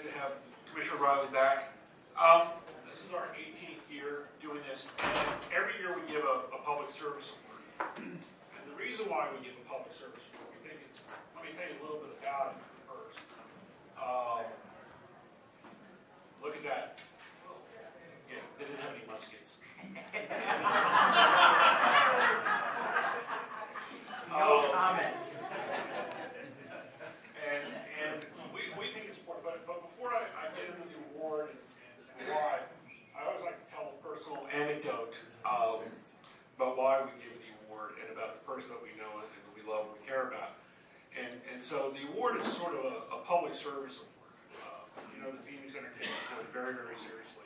good to have Commissioner Riley back. This is our 18th year doing this, and every year we give a public service award. And the reason why we give a public service award, we think it's, let me tell you a little bit about it first. Look at that. Yeah, they didn't have any muskets. No comments. And we think it's important, but before I get into the award and why, I always like to tell a personal anecdote about why we give the award and about the person that we know and that we love and we care about. And so the award is sort of a public service award. You know, the Phoenix Entertainment is very, very seriously.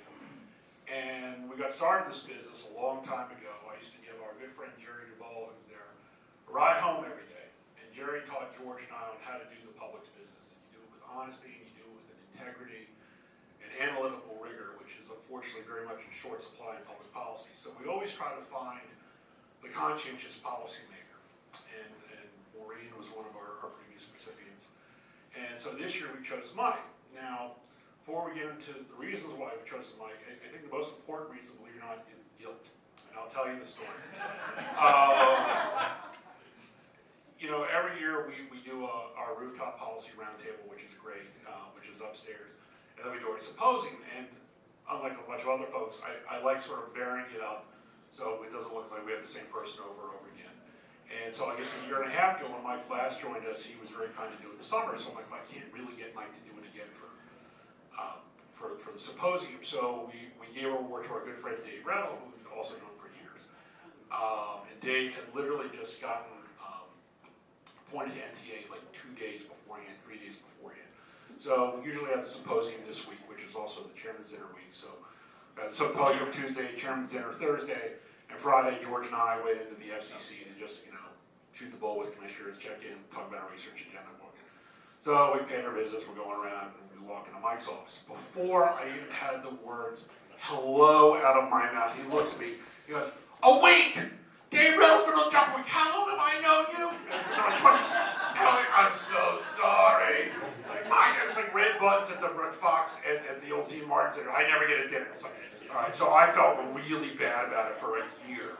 And we got started this business a long time ago. I used to give our good friend Jerry Duvall, who's there, a ride home every day. And Jerry taught George and I on how to do the public business. And you do it with honesty, and you do it with an integrity and analytical rigor, which is unfortunately very much in short supply in public policy. So we always try to find the conscientious policymaker. And Maureen was one of our previous recipients. And so this year we chose Mike. Now, before we get into the reasons why we chose Mike, I think the most important reason, believe it or not, is guilt. And I'll tell you the story. You know, every year we do our rooftop policy roundtable, which is great, which is upstairs. And then we do our symposium. And unlike a bunch of other folks, I like sort of varying it up so it doesn't look like we have the same person over and over again. And so I guess a year and a half ago when Mike last joined us, he was very kind to do it in the summer. So I'm like, I can't really get Mike to do it again for the symposium. So we gave our award to our good friend Dave Reynolds, who we've also known for years. And Dave had literally just gotten appointed to NTA like 2 days beforehand, 3 days beforehand. So we usually have the symposium this week, which is also the Chairman's Dinner week. So symposium Tuesday, Chairman's Dinner Thursday, and Friday George and I went into the FCC to just, you know, shoot the bull with commissioners, check in, talk about our research agenda book. So we paid our visits, we're going around, and we walk into Mike's office. Before I even had the words hello out of my mouth, he looks at me, he goes, "A week! Dave Reynolds been on the job for a week. How long have I known you?" And I said, "No, 20. I'm so sorry." Like, Mike, it was like red buttons at the Red Fox and at the old Dean Martin Center. I never get a dinner. It's like, all right, so I felt really bad about it for a year.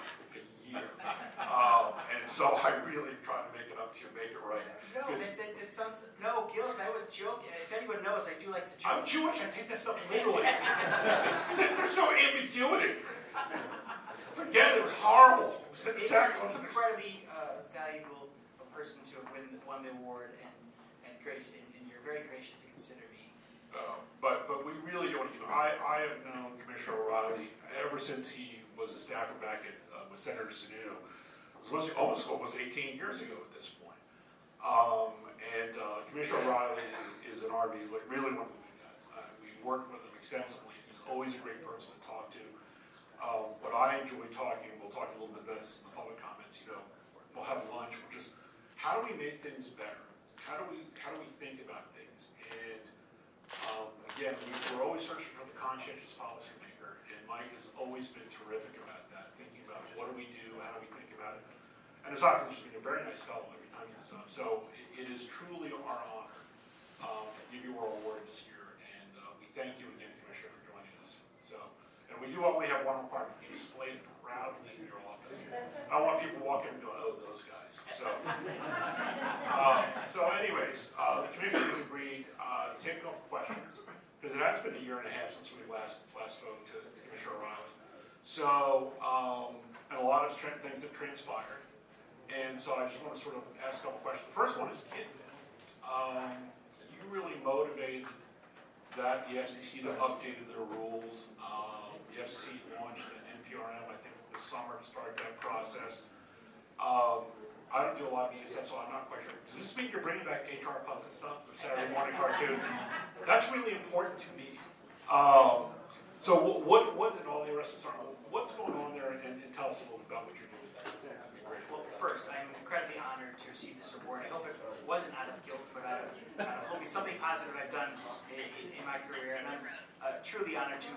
And so I really tried to make it up to you, make it right. No, that sounds, no guilt. I was joking. If anyone knows, I do like to joke. I'm Jewish, I take that stuff literally. There's no ambiguity. Forget it, it was horrible. It's incredibly valuable a person to have won the award, and you're very gracious to consider me. But we really don't even, I have known Commissioner O'Reilly ever since he was a staffer back at, with Senator Sununu. It was almost 18 years ago at this point. Commissioner O'Reilly is in our view, like, really one of the good guys. We worked with him extensively. He's always a great person to talk to. But I enjoy talking. We'll talk a little bit about this in the public comments. You know, we'll have lunch. We'll just, how do we make things better? How do we think about things? And again, we're always searching for the conscientious policymaker, and Mike has always been terrific about that. Thinking about what do we do? How do we think about it? And aside from just being a very nice fellow every time he was up. So it is truly our honor to give you our award this year, and we thank you again, Commissioner, for joining us. So, and we do only have one requirement: you display it proudly in your office. I want people walking and going, "Oh, those guys." So, anyways, the commissioners agreed to take up questions because it has been a year and a half since we last spoke to Commissioner O'Reilly. So, and a lot of things have transpired. And so I just want to sort of ask a couple questions. The first one is KidFit. You really motivated that the FCC to update their rules. The FCC launched an NPRM, I think, this summer to start that process. I don't do a lot of media stuff, so I'm not quite sure. Does this mean you're bringing back HR puppet stuff for Saturday morning cartoons? That's really important to me. So what did all the rest of the what's going on there, and tell us a little bit about what you're doing there. That'd be great. Well, first, I'm incredibly honored to receive this award. I hope it wasn't out of guilt, but out of hoping something positive I've done in my career, and I'm truly honored to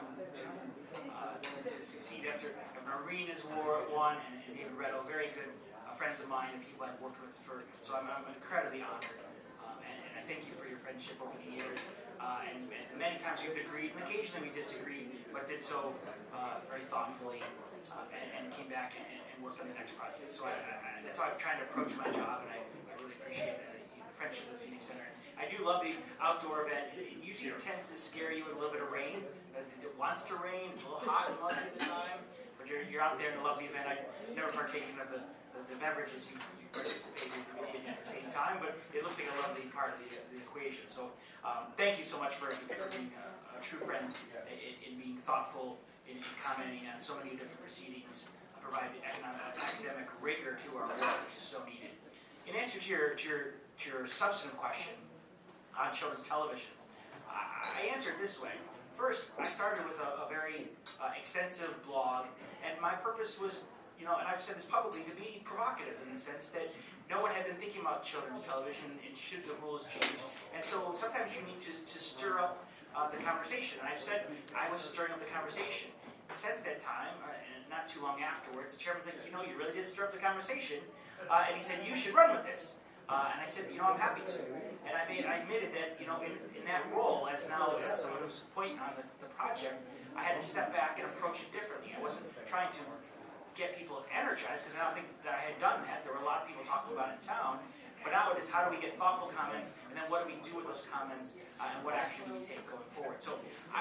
succeed after Maureen has won and David Redo, very good friends of mine and people I've worked with so I'm incredibly honored. And I thank you for your friendship over the years, and many times we've agreed, and occasionally we disagreed, but did so very thoughtfully, and came back and worked on the next project. So that's how I've tried to approach my job, and I really appreciate the friendship of the Phoenix Center. I do love the outdoor event. It usually tends to scare you with a little bit of rain. It wants to rain, it's a little hot and muggy at the time, but you're out there in a lovely event. I've never partaken of the beverages you participated in at the same time, but it looks like a lovely part of the equation. So thank you so much for being a true friend in being thoughtful, in commenting on so many different proceedings, provide academic rigor to our work, which is so needed. In answer to your substantive question on children's television, I answered this way. First, I started with a very extensive blog, and my purpose was, and I've said this publicly, to be provocative in the sense that no one had been thinking about children's television and should the rules change. And so sometimes you need to stir up the conversation. And I've said I was stirring up the conversation. Since that time, and not too long afterwards, the chairman's like, you really did stir up the conversation. And he said, you should run with this. And I said, I'm happy to. And I admitted that, in that role, as someone who's pointing on the project, I had to step back and approach it differently. I wasn't trying to get people energized, because I don't think that I had done that. There were a lot of people talking about it in town. But now it is, how do we get thoughtful comments, and then what do we do with those comments, and what action do we take going forward? So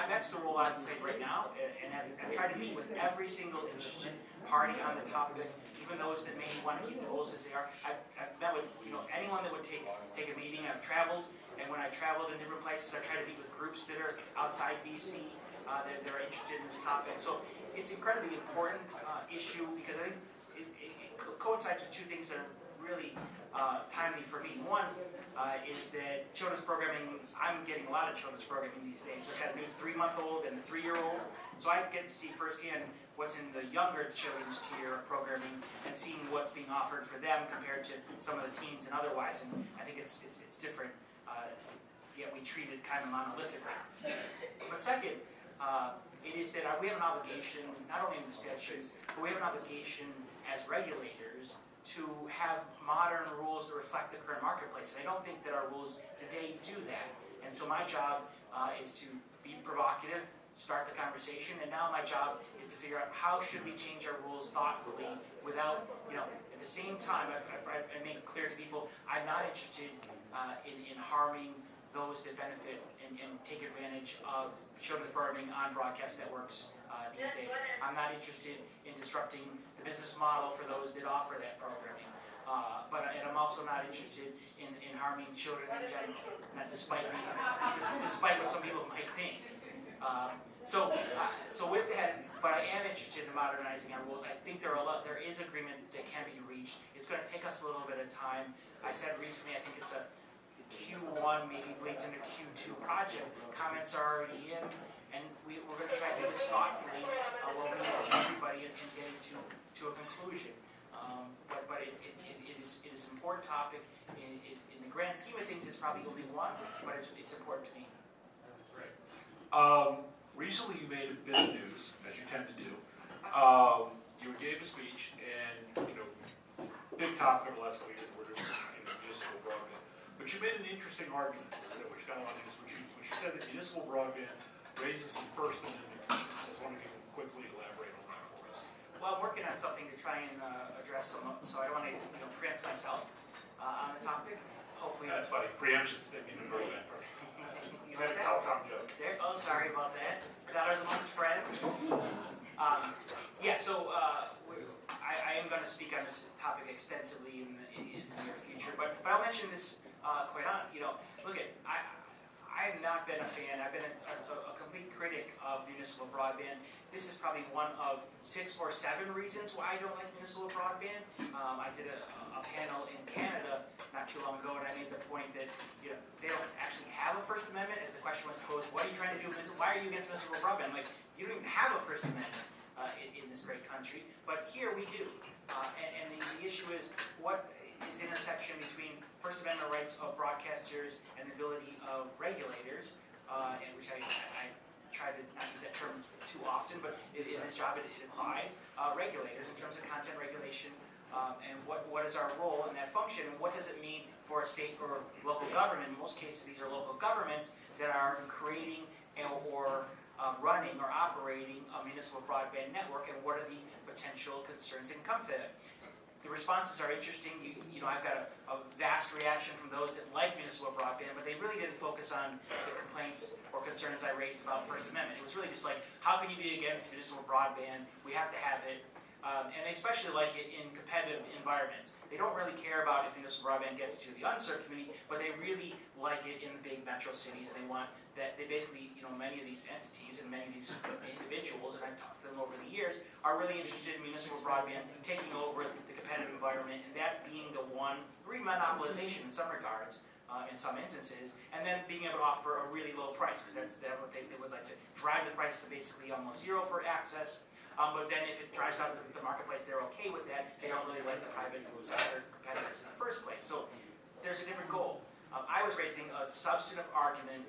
that's the role I've played right now, and I've tried to meet with every single interested party on the topic, even those that may want to keep the rules as they are. I've met with anyone that would take a meeting. I've traveled, and when I traveled in different places, I've tried to meet with groups that are outside BC that are interested in this topic. So it's an incredibly important issue, because I think it coincides with two things that are really timely for me. One is that children's programming, I'm getting a lot of children's programming these days. I've got a new 3-month-old and a 3-year-old, so I get to see firsthand what's in the younger children's tier of programming and seeing what's being offered for them compared to some of the teens and otherwise. And I think it's different, yet we treat it kind of monolithically. But second, it is that we have an obligation, not only in the statute, but we have an obligation as regulators to have modern rules that reflect the current marketplace. And I don't think that our rules today do that. And so my job is to be provocative, start the conversation, and now my job is to figure out how should we change our rules thoughtfully without, at the same time, I make it clear to people, I'm not interested in harming those that benefit and take advantage of children's programming on broadcast networks these days. I'm not interested in disrupting the business model for those that offer that programming. And I'm also not interested in harming children in general, despite what some people might think. So with that, but I am interested in modernizing our rules. I think there is agreement that can be reached. It's going to take us a little bit of time. I said recently, I think it's a Q1, maybe bleeds into Q2 project. Comments are already in, and we're going to try to do this thoughtfully while we meet everybody and get it to a conclusion. But it is an important topic. In the grand scheme of things, it's probably only one, but it's important to me. Great. Recently, you made a bit of news, as you tend to do. You gave a speech, and big topic over the last couple of years, where there's municipal broadband. But you made an interesting argument, which got a lot of news, which you said that municipal broadband raises some First Amendment concerns. I was wondering if you could quickly elaborate on that for us. Well, I'm working on something to try and address some, so I don't want to preempt myself on the topic. Hopefully, that's funny. Preemption sticking in the broadband. You had a telecom joke. Sorry about that. I thought I was amongst friends. I am going to speak on this topic extensively in the near future, but I'll mention this quite on. Look at I have not been a fan. I've been a complete critic of municipal broadband. This is probably one of 6 or 7 reasons why I don't like municipal broadband. I did a panel in Canada not too long ago, and I made the point that they don't actually have a First Amendment. As the question was posed, what are you trying to do? Why are you against municipal broadband? Like, you don't even have a First Amendment in this great country, but here we do. And the issue is, what is the intersection between First Amendment rights of broadcasters and the ability of regulators, in which I try to not use that term too often, but in this job it applies, regulators in terms of content regulation, and what is our role in that function, and what does it mean for a state or local government. In most cases, these are local governments that are creating running or operating a municipal broadband network, and what are the potential concerns that can come to that. The responses are interesting. You know, I've got a vast reaction from those that like municipal broadband, but they really didn't focus on the complaints or concerns I raised about First Amendment. It was really just like, how can you be against municipal broadband? We have to have it. And they especially like it in competitive environments. They don't really care about if municipal broadband gets to the unserved community, but they really like it in the big metro cities. They want that. They basically, you know, many of these entities and many of these individuals, and I've talked to them over the years, are really interested in municipal broadband taking over the competitive environment, and that being the one remonopolization in some regards. In some instances, and then being able to offer a really low price, because that's what they would like to drive the price to basically almost zero for access. But then if it drives out the marketplace, they're okay with that. They don't really like the private sector competitors in the first place. So there's a different goal. I was raising a substantive argument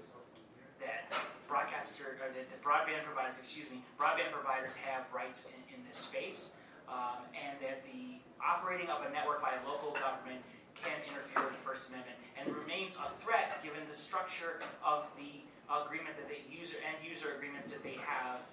that broadband providers have rights in this space, and that the operating of a network by a local government can interfere with the First Amendment, and remains a threat given the structure of the agreement that end user agreements that they have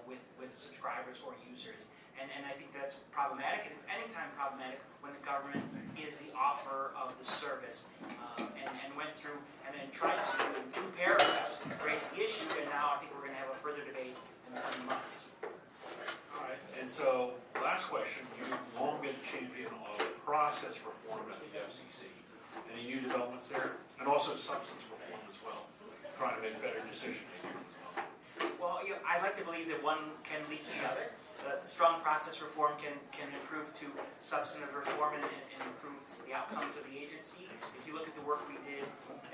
with subscribers or users. And I think that's problematic, and it's anytime problematic when the government is the offerer of the service, and went through and then tried to, in 2 paragraphs, raise the issue, and now I think we're going to have a further debate in the coming months. All right, and so last question, you've long been a champion of process reform at the FCC. Any new developments there? And also substance reform as well, trying to make better decision making as well. Well, you know, I like to believe that one can lead to the other. Strong process reform can improve to substantive reform and improve the outcomes of the agency. If you look at the work we did,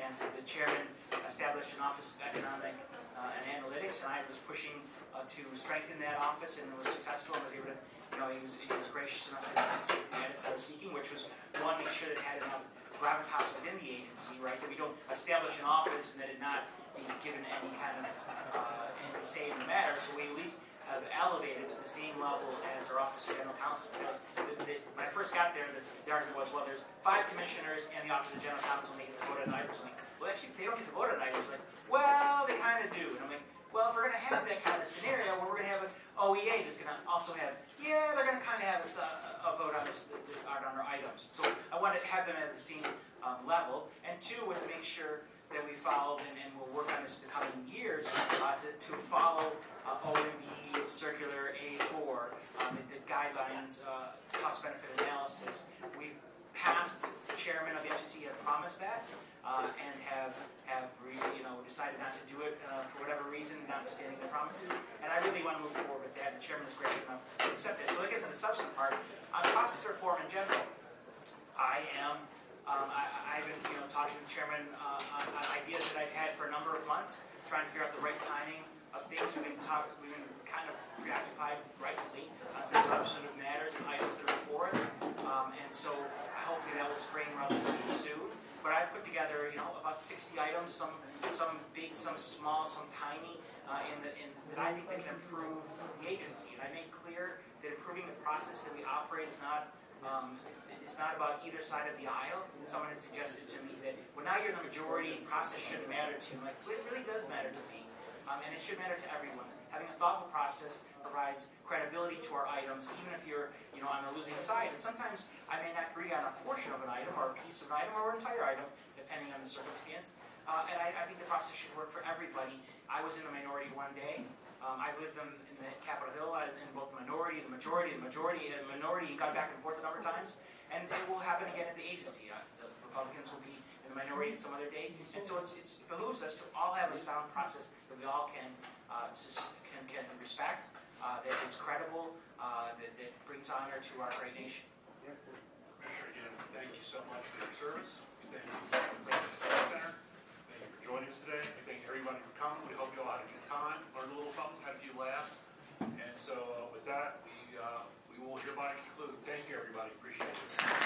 and the chairman established an Office of Economic and Analytics, and I was pushing to strengthen that office, and was successful, and was able to, you know, he was gracious enough to take the edits I was seeking, which was, one, make sure that it had enough gravitas within the agency, right, that we don't establish an office and that it not be given any kind of any say in the matter, so we at least have elevated to the same level as our Office of General Counsel. So when I first got there, the argument was, well, there's 5 commissioners and the Office of General Counsel, and they get to vote on items. I'm like, well, actually, they don't get to vote on items. Like, well, they kind of do. And I'm like, well, if we're going to have that kind of scenario where we're going to have an OEA that's going to also have, yeah, they're going to kind of have a vote on this on our items. So I wanted to have them at the same level. And 2 was to make sure that we followed, and we'll work on this in the coming years, to follow OMB Circular A4, the guidelines, cost-benefit analysis. We've passed, the chairman of the FCC had promised that, and have decided not to do it for whatever reason, notwithstanding the promises. And I really want to move forward with that, and the chairman is gracious enough to accept it. So I guess in the substantive part, on process reform in general, I've been talking to the chairman on ideas that I've had for a number of months, trying to figure out the right timing of things. We've been kind of preoccupied, rightfully, on some substantive matters and items that are before us, and so hopefully that will spring relatively soon. But I've put together, about 60 items, some big, some small, some tiny, that I think that can improve the agency. And I made clear that improving the process that we operate is not. It's not about either side of the aisle. Someone has suggested to me that, well, now you're the majority, process shouldn't matter to you. I'm like, well, it really does matter to me, and it should matter to everyone. Having a thoughtful process provides credibility to our items, even if you're, on the losing side. And sometimes I may not agree on a portion of an item, or a piece of an item, or an entire item, depending on the circumstance. And I think the process should work for everybody. I was in the minority one day. I've lived in the Capitol Hill in both the minority, the majority, and gone back and forth a number of times. And it will happen again at the agency. The Republicans will be in the minority some other day. And so it behooves us to all have a sound process that we all can respect, that is credible, that brings honor to our great nation. Commissioner, again, thank you so much for your service. We thank you for the Center. Thank you for joining us today. We thank everybody for coming. We hope you all had a good time, learned a little something, had a few laughs. And so with that, we will hereby conclude. Thank you, everybody. Appreciate it.